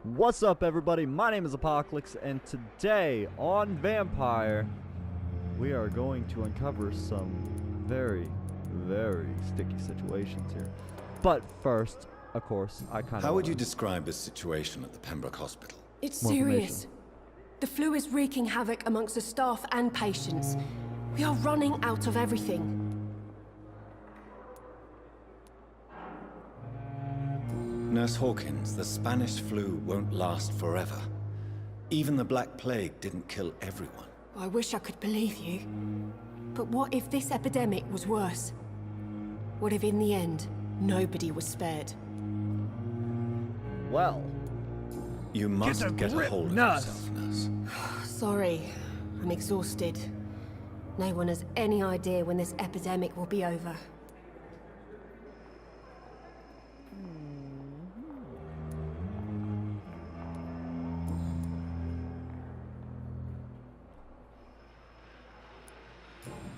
What's up, everybody? My name is EPOCALEX, and today on Vampyr, we are going to uncover some very, very sticky situations here. But first, of course, How would you describe the situation at the Pembroke Hospital? It's More serious. The flu is wreaking havoc amongst the staff and patients. We are running out of everything. Nurse Hawkins, the Spanish flu won't last forever. Even the Black Plague didn't kill everyone. I wish I could believe you. But what if this epidemic was worse? What if in the end, nobody was spared? Well, You must get a hold of yourself, Nurse. Sorry, I'm exhausted. No one has any idea when this epidemic will be over.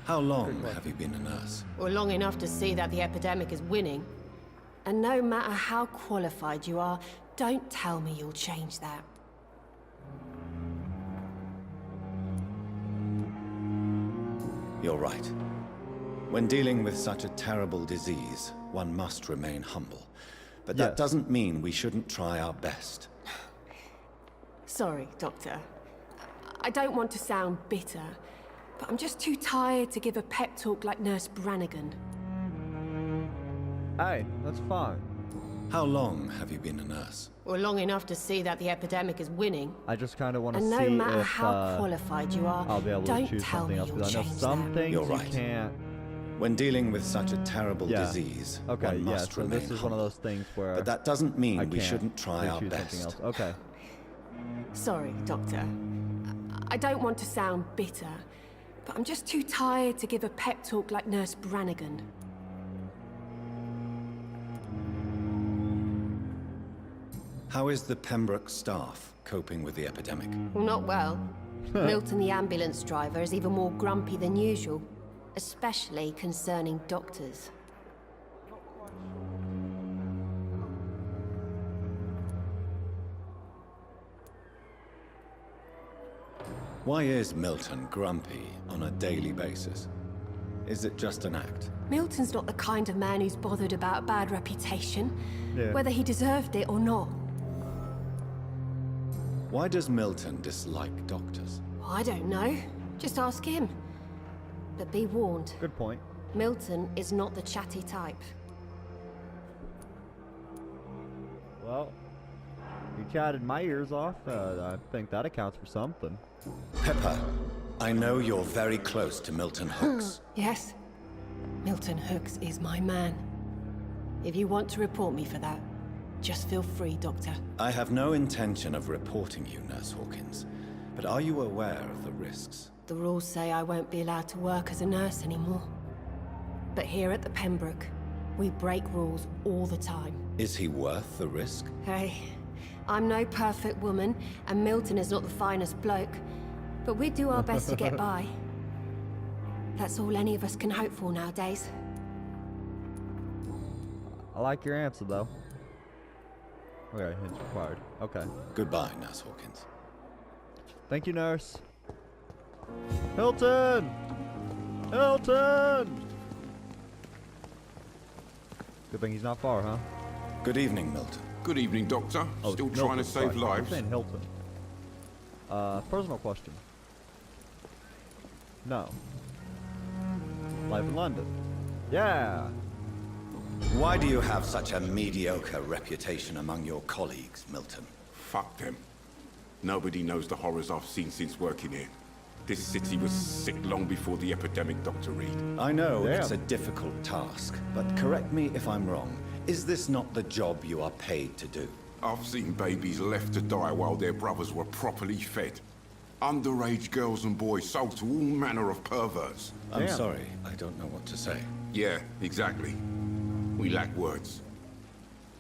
How long have you been a nurse? Or long enough to see that the epidemic is winning. And no matter how qualified you are, don't tell me you'll change that. You're right. When dealing with such a terrible disease, one must remain humble. But that doesn't mean we shouldn't try our best. Sorry, Doctor. I don't want to sound bitter, but I'm just too tired to give a pep talk like Nurse Brannigan. hey, that's fine. How long have you been a nurse? Or long enough to see that the epidemic is winning. I just kind of want to And see no matter if how qualified you are, I'll be able to don't choose tell something me else, you'll because I know change some that. things You're you right. can't. When dealing with such a terrible disease, Okay, one yeah, must so remain this is humble. one of those things where But that doesn't mean I we can't shouldn't try our choose best. something else. Okay. Sorry, Doctor. I don't want to sound bitter, but I'm just too tired to give a pep talk like Nurse Brannigan. How is the Pembroke staff coping with the epidemic? Well, not well. Milton, the ambulance driver, is even more grumpy than usual, especially concerning doctors. Why is Milton grumpy on a daily basis? Is it just an act? Milton's not the kind of man who's bothered about a bad reputation, Yeah. whether he deserved it or not. Why does Milton dislike doctors? I don't know. Just ask him. But be warned, Good point. Milton is not the chatty type. Well, you chatted my ears off. I think that accounts for something. Pepper, I know you're very close to Milton Hooks. Yes, Milton Hooks is my man. If you want to report me for that, just feel free, Doctor. I have no intention of reporting you, Nurse Hawkins. But are you aware of the risks? The rules say I won't be allowed to work as a nurse anymore. But here at the Pembroke, we break rules all the time. Is he worth the risk? Hey, I'm no perfect woman, and Milton is not the finest bloke, but we do our best to get by. That's all any of us can hope for nowadays. I like your answer, though. Okay, hints required. Okay. Goodbye, Nurse Hawkins. Thank you, nurse. Hilton! Hilton! Good thing he's not far, huh? Good evening, Milton. Good evening, Doctor. Oh, Still Milton, trying to save sorry. lives. I'm saying Hilton. Personal question. No. Life in London. Yeah! Why do you have such a mediocre reputation among your colleagues, Milton? Fuck them. Nobody knows the horrors I've seen since working here. This city was sick long before the epidemic, Dr. Reed. I know Damn. it's a difficult task, but correct me if I'm wrong. Is this not the job you are paid to do? I've seen babies left to die while their brothers were properly fed. Underage girls and boys sold to all manner of perverts. I'm Damn. sorry, I don't know what to say. Yeah, exactly. We lack words.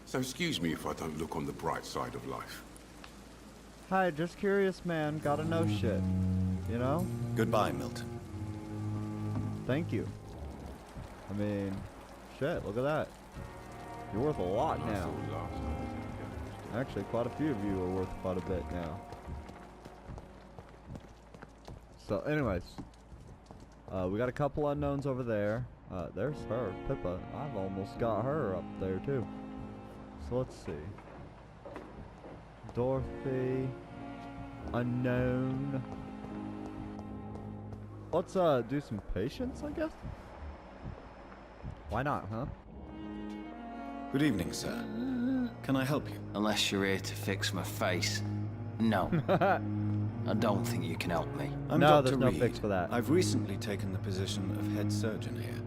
So excuse me if I don't look on the bright side of life. Hi, just curious, man. Gotta know shit. You know? Goodbye, Milton. Thank you. I mean, shit, look at that. You're worth a lot now. Actually, quite a few of you are worth quite a bit now. So, anyways, we got a couple unknowns over there. There's her, Pippa. I've almost got her up there too. So let's see. Dorothy, unknown. Let's do some patience, I guess. Why not, huh? Good evening, sir. Can I help you? Unless you're here to fix my face. No. I don't think you can help me. I'm No, Dr. there's no Reed. fix for that. I've recently taken the position of head surgeon here.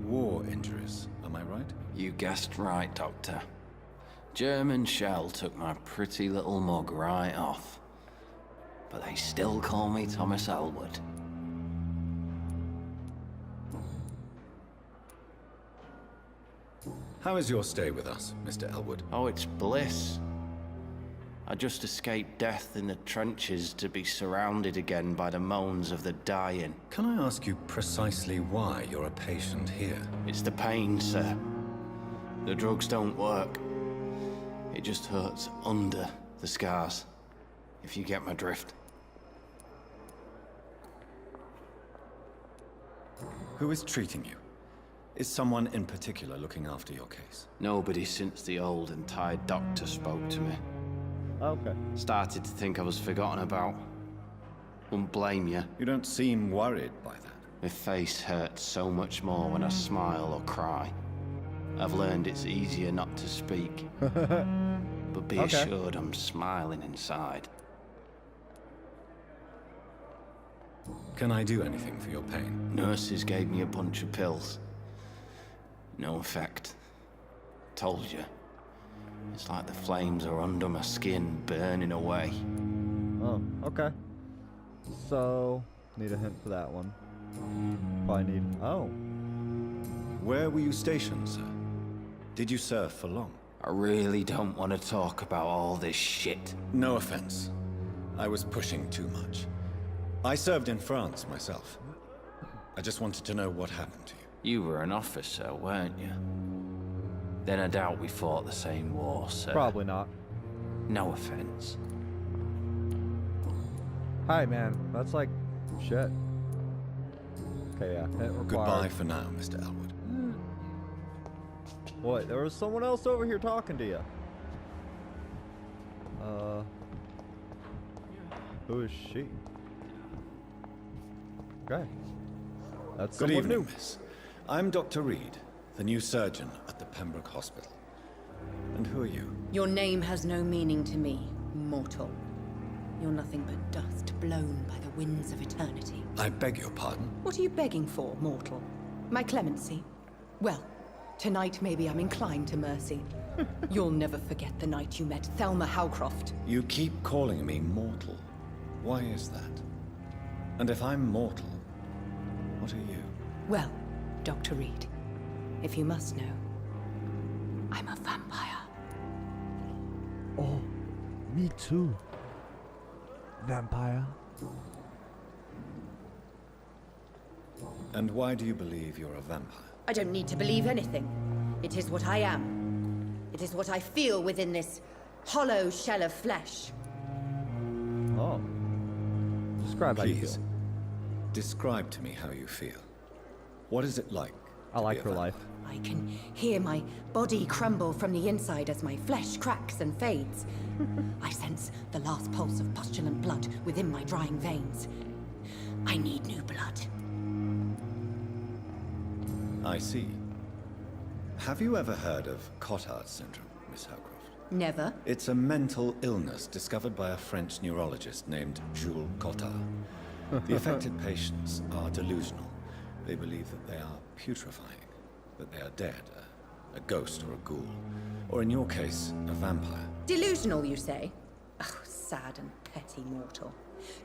War injuries, am I right? You guessed right, Doctor. German shell took my pretty little mug right off. But they still call me Thomas Elwood. How is your stay with us, Mr. Elwood? Oh, it's bliss. I just escaped death in the trenches to be surrounded again by the moans of the dying. Can I ask you precisely why you're a patient here? It's the pain, sir. The drugs don't work. It just hurts under the scars, if you get my drift. Who is treating you? Is someone in particular looking after your case? Nobody since the old and tired doctor spoke to me. Okay. Started to think I was forgotten about. Wouldn't blame you. You don't seem worried by that. My face hurts so much more when I smile or cry. I've learned it's easier not to speak. But be assured I'm smiling inside. Can I do anything for your pain? Nurses gave me a bunch of pills. No effect. Told you. It's like the flames are under my skin, burning away. Oh, okay. So, need a hint for that one. Probably need... Oh. Where were you stationed, sir? Did you serve for long? I really don't want to talk about all this shit. No offense. I was pushing too much. I served in France myself. I just wanted to know what happened to you. You were an officer, weren't you? Then I doubt we fought the same war, sir. Probably not. No offense. Hi, man. That's like... shit. Okay, yeah. Hint required. Goodbye for now, Mr. Elwood. What? There was someone else over here talking to you. Who is she? Okay. That's Good someone evening, new. miss. I'm Dr. Reed, the new surgeon at the Pembroke Hospital. And who are you? Your name has no meaning to me, mortal. You're nothing but dust blown by the winds of eternity. I beg your pardon. What are you begging for, mortal? My clemency? Well, tonight maybe I'm inclined to mercy. You'll never forget the night you met Thelma Howcroft. You keep calling me mortal. Why is that? And if I'm mortal, what are you? Well, Dr. Reed, if you must know, I'm a vampire. Oh, me too. Vampire. And why do you believe you're a vampire? I don't need to believe anything. It is what I am. It is what I feel within this hollow shell of flesh. Oh. Describe how you Please, feel. describe to me how you feel. What is it like? I like her life. I can hear my body crumble from the inside as my flesh cracks and fades. I sense the last pulse of pustulant blood within my drying veins. I need new blood. I see. Have you ever heard of Cotard syndrome, Miss Howcroft? Never. It's a mental illness discovered by a French neurologist named Jules Cotard. The affected patients are delusional. They believe that they are putrefying, that they are dead, a ghost or a ghoul, or in your case, a vampire. Delusional, you say? Oh, sad and petty mortal.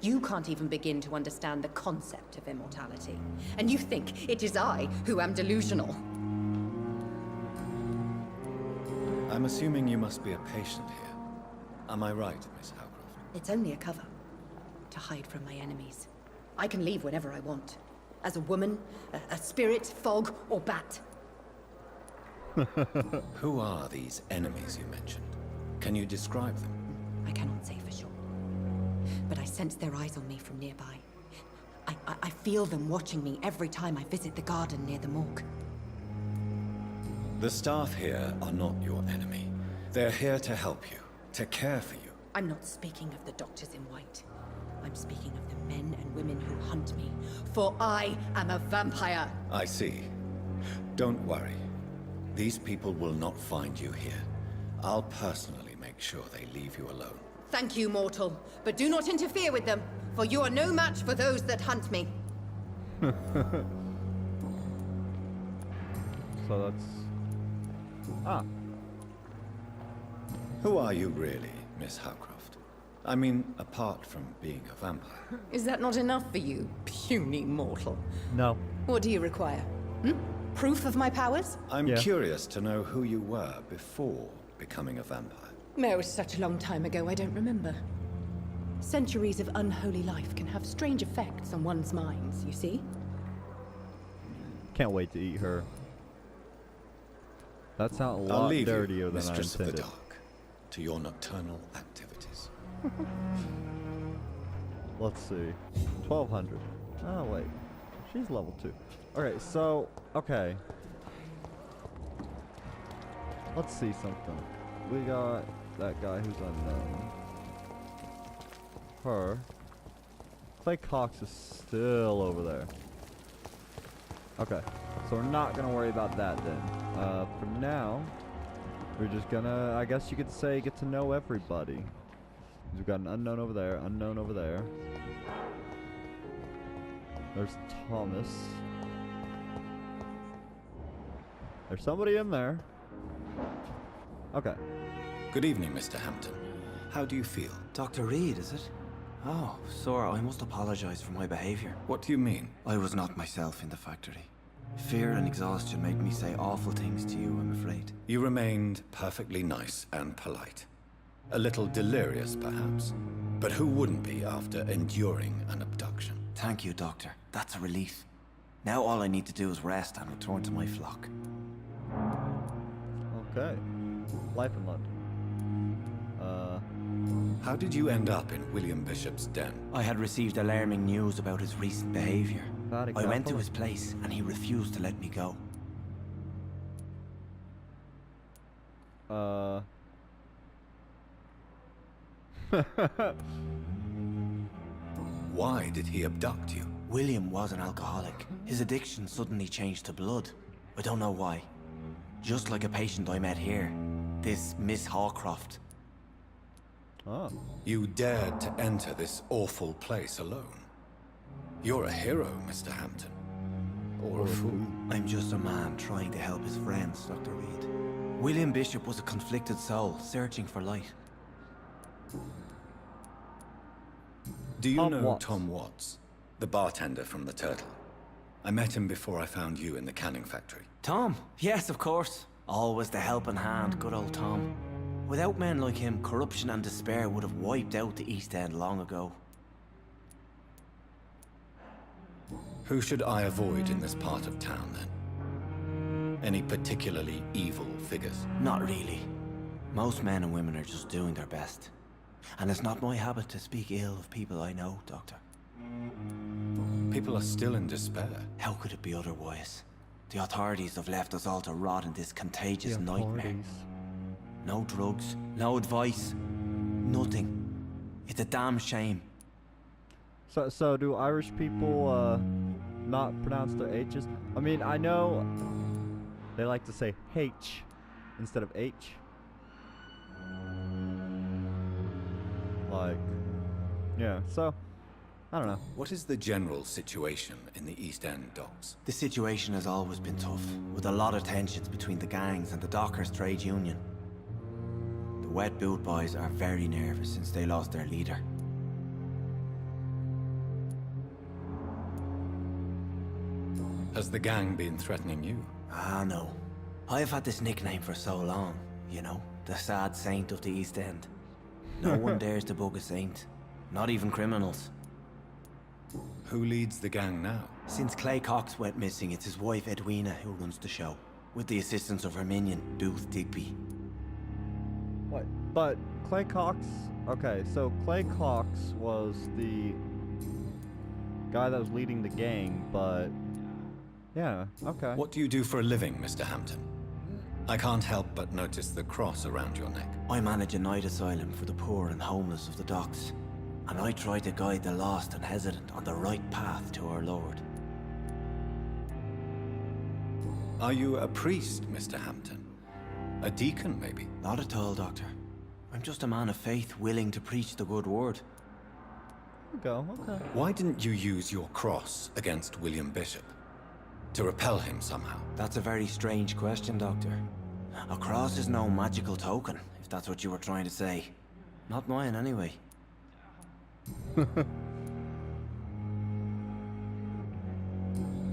You can't even begin to understand the concept of immortality. And you think it is I who am delusional. I'm assuming you must be a patient here. Am I right, Miss Howcroft? It's only a cover. To hide from my enemies. I can leave whenever I want. As a woman, a spirit, fog, or bat. Who are these enemies you mentioned? Can you describe them? I cannot say for sure. But I sense their eyes on me from nearby. I feel them watching me every time I visit the garden near the morgue. The staff here are not your enemy. They're here to help you, to care for you. I'm not speaking of the doctors in white. I'm speaking of the men and women who hunt me. For I am a vampire. I see. Don't worry. These people will not find you here. I'll personally make sure they leave you alone. Thank you, mortal. But do not interfere with them, for you are no match for those that hunt me. So that's... Ah. Who are you really, Miss Howcroft? I mean, apart from being a vampire. Is that not enough for you, puny mortal? No. What do you require? Proof of my powers? I'm Yeah. curious to know who you were before becoming a vampire. It was such a long time ago, I don't remember. Centuries of unholy life can have strange effects on one's minds, you see? Can't wait to eat her. That sounds a I'll lot leave dirtier you, than I Mistress of the intended. Dark, to your nocturnal activities. Let's see. 1200. Oh, wait. She's level 2. Okay, so... Okay. Let's see something. We got that guy who's unknown. Her. Clay Cox is still over there. Okay. So we're not gonna worry about that then. For now, we're just gonna, I guess you could say, get to know everybody. We've got an unknown over there, unknown over there. There's Thomas. There's somebody in there. Okay. Good evening, Mr. Hampton. How do you feel? Dr. Reed, is it? Oh, sir, I must apologize for my behavior. What do you mean? I was not myself in the factory. Fear and exhaustion made me say awful things to you, I'm afraid. You remained perfectly nice and polite. A little delirious, perhaps. But who wouldn't be after enduring an abduction? Thank you, Doctor. That's a relief. Now all I need to do is rest and return to my flock. Okay. Life in London. How did you end up in William Bishop's den? I had received alarming news about his recent behavior. Bad I went to example. his place and he refused to let me go. Why did he abduct you? William was an alcoholic. His addiction suddenly changed to blood. I don't know why. Just like a patient I met here. This Miss Hawcroft. Oh. You dared to enter this awful place alone. You're a hero, Mr. Hampton. Or a fool. I'm just a man trying to help his friends, Dr. Reed. William Bishop was a conflicted soul, searching for light. Do you Tom know Watts. Tom Watts? The bartender from the Turtle. I met him before I found you in the canning factory. Tom? Yes, of course. Always the helping hand, good old Tom. Without men like him, corruption and despair would have wiped out the East End long ago. Who should I avoid in this part of town, then? Any particularly evil figures? Not really. Most men and women are just doing their best. And it's not my habit to speak ill of people I know, Doctor. People are still in despair. How could it be otherwise? The authorities have left us all to rot in this contagious The nightmare. authorities. No drugs, no advice, nothing. It's a damn shame. So do Irish people not pronounce their H's? I mean, I know they like to say H instead of H. Like, yeah, so, I don't know. What is the general situation in the East End docks? The situation has always been tough, with a lot of tensions between the gangs and the Dockers Trade Union. The Wet Boot Boys are very nervous since they lost their leader. Has the gang been threatening you? Ah, no. I've had this nickname for so long, you know, the sad saint of the East End. No one dares to bug a saint, not even criminals. Who leads the gang now? Since Clay Cox went missing, it's his wife Edwina who runs the show, with the assistance of her minion, Booth Digby. What? But Clay Cox, okay, so Clay Cox was the guy that was leading the gang, but yeah, okay. What do you do for a living, Mr. Hampton? I can't help but notice the cross around your neck. I manage a night asylum for the poor and homeless of the docks, and I try to guide the lost and hesitant on the right path to our Lord. Are you a priest, Mr. Hampton? A deacon, maybe? Not at all, Doctor. I'm just a man of faith willing to preach the good word. Go, okay. Why didn't you use your cross against William Bishop? To repel him somehow? That's a very strange question, Doctor. A cross is no magical token, if that's what you were trying to say. Not mine, anyway.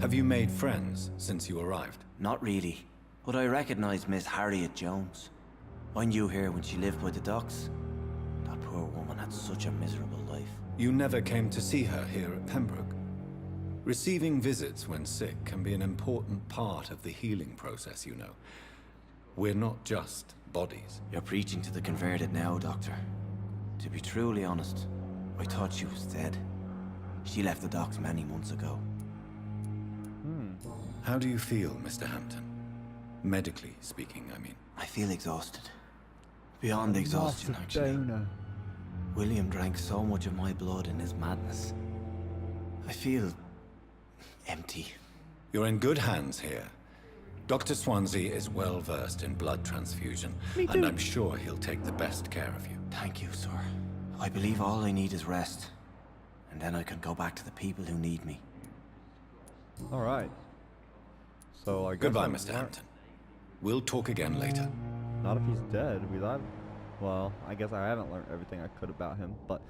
Have you made friends since you arrived? Not really, but I recognize Miss Harriet Jones. I knew her when she lived by the docks. That poor woman had such a miserable life. You never came to see her here at Pembroke? Receiving visits when sick can be an important part of the healing process, you know. We're not just bodies. You're preaching to the converted now, Doctor. To be truly honest, I thought she was dead. She left the docks many months ago. How do you feel, Mr. Hampton? Medically speaking, I mean. I feel exhausted. Beyond exhaustion, actually. William drank so much of my blood in his madness. I feel empty. You're in good hands here. Dr. Swansea is well versed in blood transfusion, and I'm sure he'll take the best care of you. Thank you, sir. I believe all I need is rest. And then I can go back to the people who need me. Alright. So I guess Goodbye, Mr. Hampton. We'll talk again later. Not if he's dead. Well, I guess I haven't learned everything I could about him, but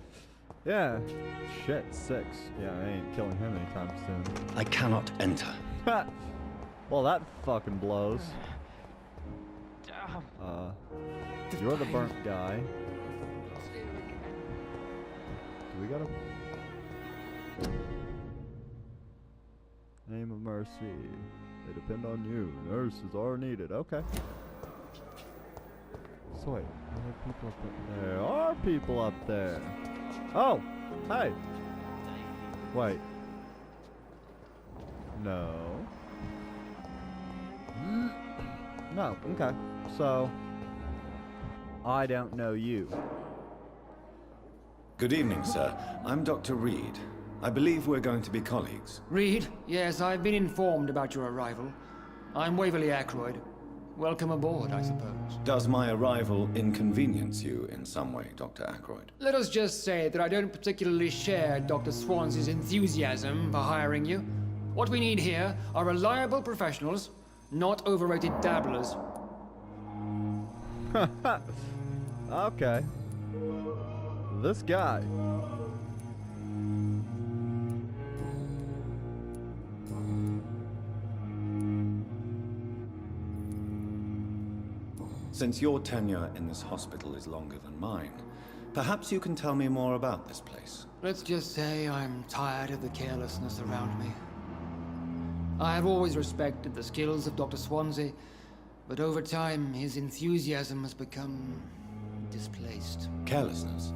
yeah. Shit, 6. Yeah, I ain't killing him anytime soon. I cannot enter. Well, that fucking blows. You're the burnt guy. Do we gotta... Name of mercy. They depend on you. Nurses are needed. Okay. So wait, are there people up there? There are people up there. Oh, hey. Wait. No. No. Okay. So I don't know you. Good evening, sir. I'm Dr. Reed. I believe we're going to be colleagues. Reed? Yes, I've been informed about your arrival. I'm Waverly Ackroyd. Welcome aboard, I suppose. Does my arrival inconvenience you in some way, Dr. Ackroyd? Let us just say that I don't particularly share Dr. Swansea's enthusiasm for hiring you. What we need here are reliable professionals, not overrated dabblers. Okay. This guy. Since your tenure in this hospital is longer than mine, perhaps you can tell me more about this place. Let's just say I'm tired of the carelessness around me. I have always respected the skills of Dr. Swansea, but over time his enthusiasm has become displaced. Carelessness?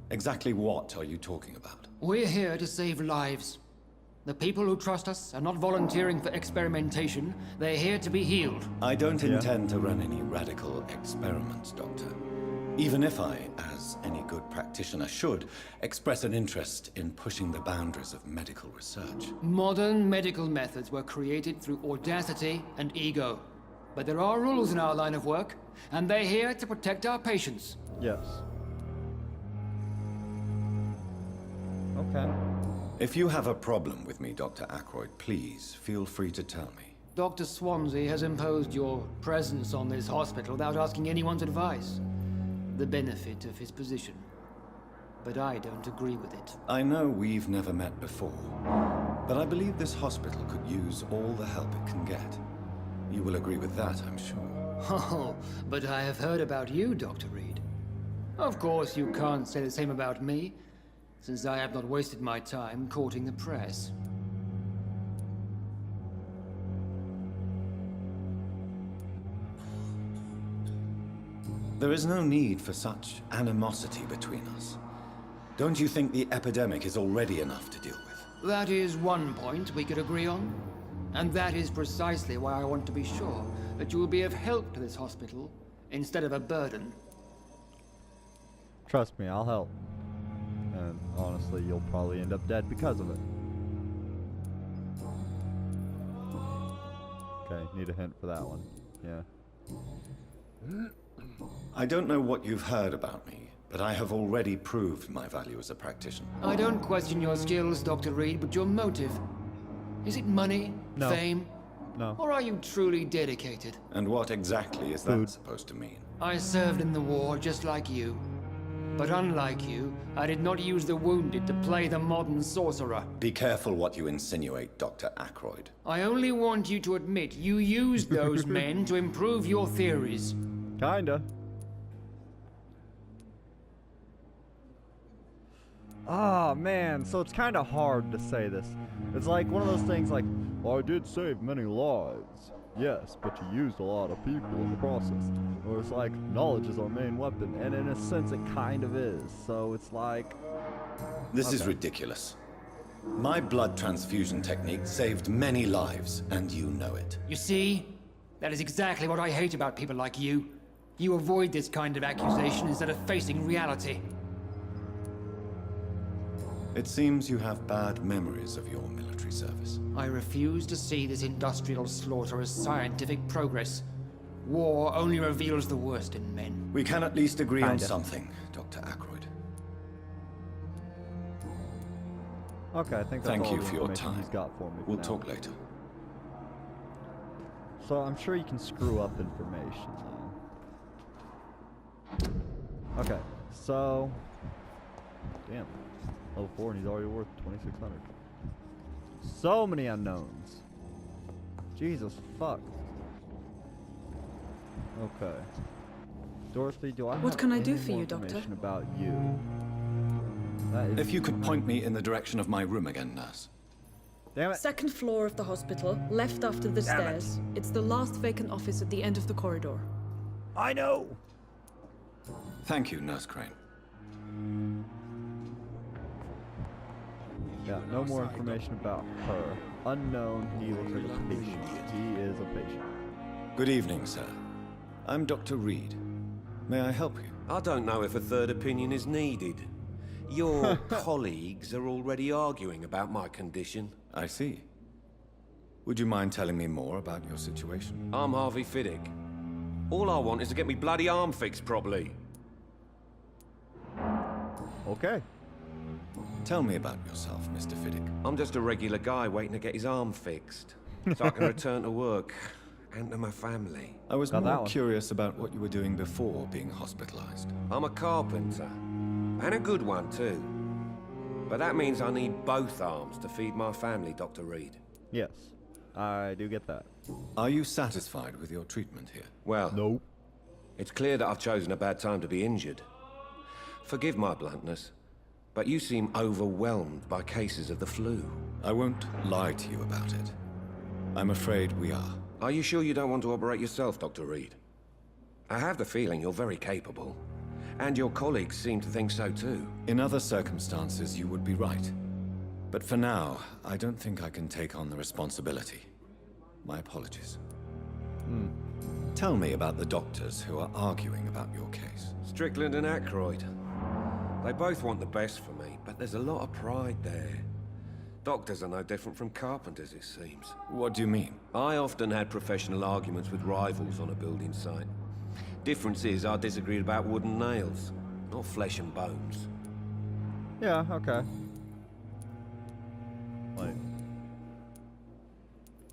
Exactly what are you talking about? We're here to save lives. The people who trust us are not volunteering for experimentation. They're here to be healed. I don't intend to run any radical experiments, Doctor. Even if I, as any good practitioner should, express an interest in pushing the boundaries of medical research. Modern medical methods were created through audacity and ego. But there are rules in our line of work, and they're here to protect our patients. Yes. Okay. If you have a problem with me, Dr. Ackroyd, please feel free to tell me. Dr. Swansea has imposed your presence on this hospital without asking anyone's advice. The benefit of his position. But I don't agree with it. I know we've never met before, but I believe this hospital could use all the help it can get. You will agree with that, I'm sure. Oh, but I have heard about you, Dr. Reed. Of course, you can't say the same about me, since I have not wasted my time courting the press. There is no need for such animosity between us. Don't you think the epidemic is already enough to deal with? That is one point we could agree on. And that is precisely why I want to be sure that you will be of help to this hospital instead of a burden. Trust me, I'll help. And honestly, you'll probably end up dead because of it. Okay, need a hint for that one. Yeah. I don't know what you've heard about me, but I have already proved my value as a practitioner. I don't question your skills, Dr. Reed, but your motive. Is it money? No. Fame? No. Or are you truly dedicated? And what exactly is that supposed to mean? I served in the war just like you. But unlike you, I did not use the wounded to play the modern sorcerer. Be careful what you insinuate, Dr. Ackroyd. I only want you to admit you used those men to improve your theories. Kinda. Ah, man, so it's kind of hard to say this. It's like one of those things like, well, I did save many lives. Yes, but you used a lot of people in the process. Or it's like, knowledge is our main weapon, and in a sense it kind of is. So it's like... This is ridiculous. My blood transfusion technique saved many lives, and you know it. You see? That is exactly what I hate about people like you. You avoid this kind of accusation instead of facing reality. It seems you have bad memories of your military service. I refuse to see this industrial slaughter as scientific progress. War only reveals the worst in men. We can at least agree on something, Dr. Ackroyd. Okay, I think that's Thank all you the for your information time. he's got for me for We'll now. talk later. So I'm sure you can screw up information though. Okay, so... Damn. Level 4 and he's already worth 2,600. So many unknowns. Jesus fuck. Okay. Dorothy, do I have What can I do any for more you, Doctor? information about you? That is If you could point me in the direction of my room again, nurse. Damn it. Second floor of the hospital, left after the stairs. It's the last vacant office at the end of the corridor. I know. Thank you, Nurse Crane. Yeah, no more information about her. Unknown, he looks like a patient. He is a patient. Good evening, sir. I'm Dr. Reed. May I help you? I don't know if a third opinion is needed. Your colleagues are already arguing about my condition. I see. Would you mind telling me more about your situation? I'm Harvey Fiddick. All I want is to get me bloody arm fixed properly. Okay. Tell me about yourself, Mr. Fiddick. I'm just a regular guy waiting to get his arm fixed, so I can return to work and to my family. I was Got that more one. curious about what you were doing before being hospitalized. I'm a carpenter, and a good one too. But that means I need both arms to feed my family, Dr. Reed. Yes, I do get that. Are you satisfied with your treatment here? Well, Nope. it's clear that I've chosen a bad time to be injured. Forgive my bluntness, but you seem overwhelmed by cases of the flu. I won't lie to you about it. I'm afraid we are. Are you sure you don't want to operate yourself, Dr. Reed? I have the feeling you're very capable, and your colleagues seem to think so too. In other circumstances, you would be right. But for now, I don't think I can take on the responsibility. My apologies. Tell me about the doctors who are arguing about your case. Strickland and Ackroyd. They both want the best for me, but there's a lot of pride there. Doctors are no different from carpenters, it seems. What do you mean? I often had professional arguments with rivals on a building site. Difference is, I disagreed about wooden nails, not flesh and bones. Yeah, okay. Like,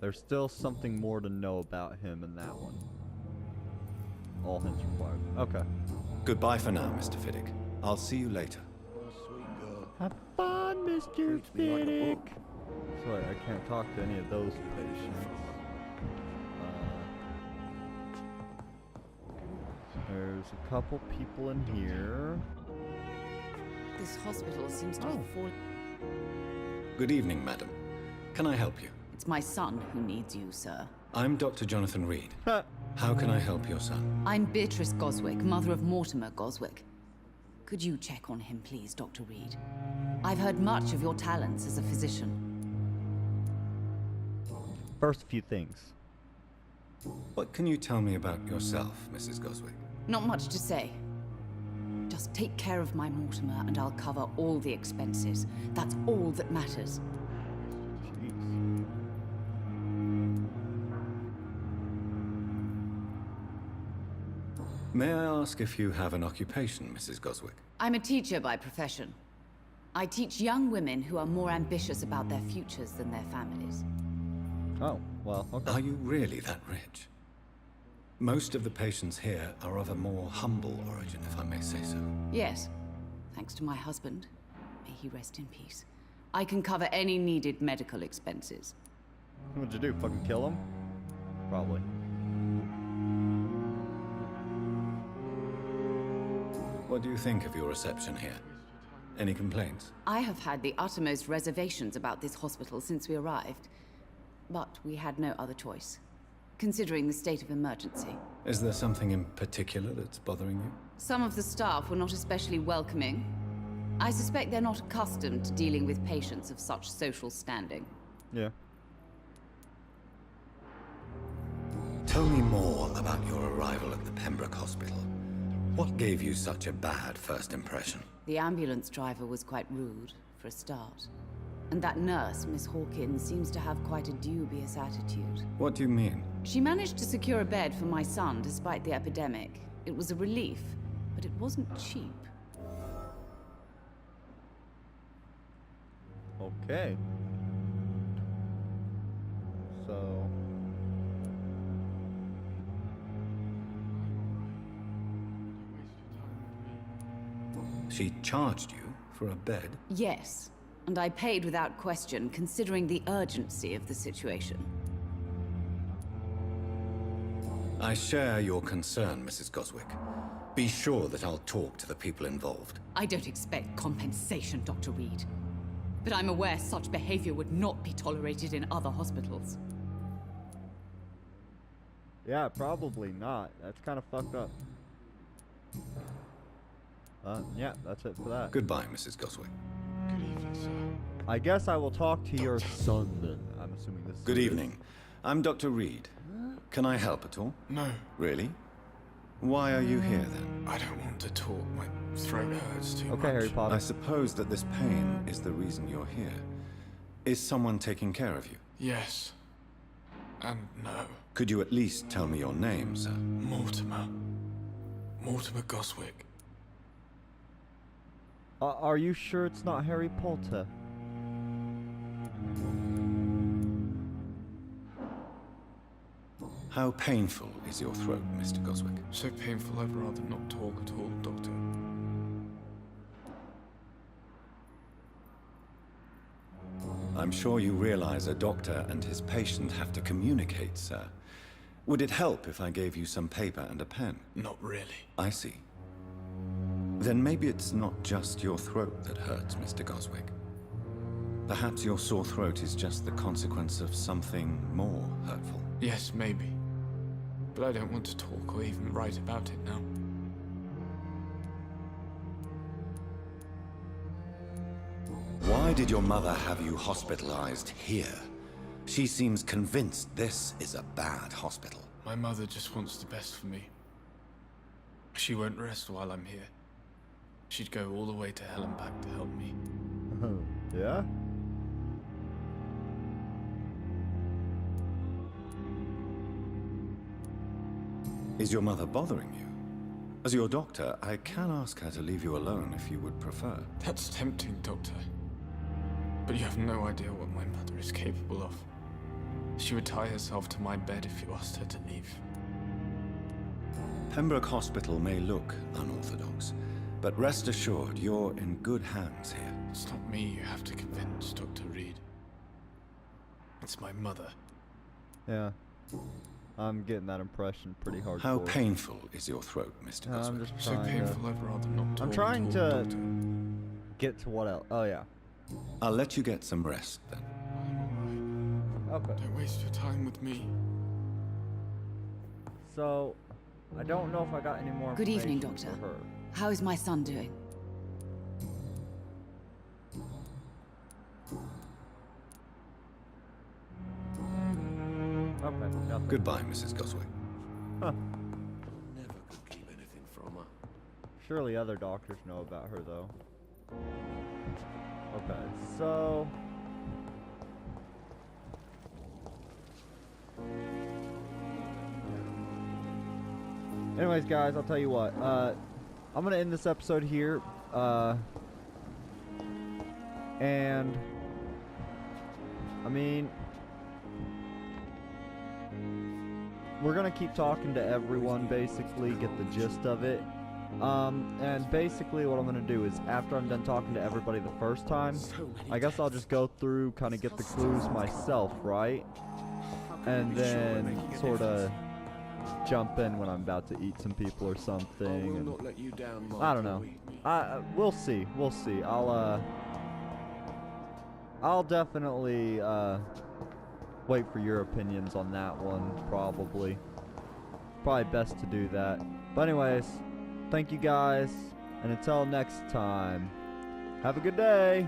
there's still something more to know about him in that one. All hints required. Okay. Goodbye for now, Mr. Fiddick. I'll see you later. Have fun, Mr. Fiddick. Sorry, I can't talk to any of those patients. There's a couple people in here. This hospital seems to be full. Good evening, madam. Can I help you? It's my son who needs you, sir. I'm Dr. Jonathan Reed. How can I help your son? I'm Beatrice Goswick, mother of Mortimer Goswick. Could you check on him, please, Dr. Reed? I've heard much of your talents as a physician. First, a few things. What can you tell me about yourself, Mrs. Goswick? Not much to say. Just take care of my Mortimer and I'll cover all the expenses. That's all that matters. Jeez. May I ask if you have an occupation, Mrs. Goswick? I'm a teacher by profession. I teach young women who are more ambitious about their futures than their families. Oh, well, okay. Are you really that rich? Most of the patients here are of a more humble origin, if I may say so. Yes, thanks to my husband. May he rest in peace. I can cover any needed medical expenses. What'd you do, fucking kill him? Probably. What do you think of your reception here? Any complaints? I have had the uttermost reservations about this hospital since we arrived. But we had no other choice, considering the state of emergency. Is there something in particular that's bothering you? Some of the staff were not especially welcoming. I suspect they're not accustomed to dealing with patients of such social standing. Yeah. Tell me more about your arrival at the Pembroke Hospital. What gave you such a bad first impression? The ambulance driver was quite rude, for a start. And that nurse, Miss Hawkins, seems to have quite a dubious attitude. What do you mean? She managed to secure a bed for my son despite the epidemic. It was a relief, but it wasn't cheap. Okay. So... She charged you for a bed? Yes, and I paid without question, considering the urgency of the situation. I share your concern, Mrs. Goswick. Be sure that I'll talk to the people involved. I don't expect compensation, Dr. Reed. But I'm aware such behavior would not be tolerated in other hospitals. Yeah, probably not. That's kind of fucked up. Yeah, that's it for that. Goodbye, Mrs. Goswick. Good evening, sir. I guess I will talk to your son then. I'm assuming this is... Good evening. I'm Dr. Reed. Can I help at all? No. Really? Why are you here then? I don't want to talk. My throat hurts too much. Okay, Harry Potter. I suppose that this pain is the reason you're here. Is someone taking care of you? Yes. And no. Could you at least tell me your name, sir? Mortimer. Mortimer Goswick. Are you sure it's not Harry Potter? How painful is your throat, Mr. Goswick? So painful I'd rather not talk at all, Doctor. I'm sure you realize a doctor and his patient have to communicate, sir. Would it help if I gave you some paper and a pen? Not really. I see. Then maybe it's not just your throat that hurts, Mr. Goswick. Perhaps your sore throat is just the consequence of something more hurtful. Yes, maybe. But I don't want to talk or even write about it now. Why did your mother have you hospitalized here? She seems convinced this is a bad hospital. My mother just wants the best for me. She won't rest while I'm here. She'd go all the way to hell and back to help me. Yeah? Is your mother bothering you? As your doctor, I can ask her to leave you alone if you would prefer. That's tempting, Doctor. But you have no idea what my mother is capable of. She would tie herself to my bed if you asked her to leave. Pembroke Hospital may look unorthodox, but rest assured you're in good hands here. It's not me you have to convince, Dr. Reed. It's my mother. Yeah. I'm getting that impression pretty hard. How painful is your throat, Mr. Goswick? I'm just So painful I'd rather not talk. I'm trying at all, to Doctor. get to what else? Oh, yeah. I'll let you get some rest then. Okay. Don't waste your time with me. so I don't know if I got any more Good evening, information Doctor. for her. How is my son doing? Okay, nothing. Goodbye, Mrs. Goswick. Huh. Never could keep anything from her. Surely other doctors know about her, though. Okay, so... anyways, guys, I'll tell you what. I'm gonna end this episode here. And... I mean... we're gonna keep talking to everyone, basically, get the gist of it. And basically what I'm gonna do is, after I'm done talking to everybody the first time, I guess I'll just go through, kind of get the clues myself, right? And then sort of jump in when I'm about to eat some people or something. And I don't know. We'll see. We'll see. I'll definitely wait for your opinions on that one, probably. Probably best to do that. But anyways, thank you guys, and until next time, have a good day.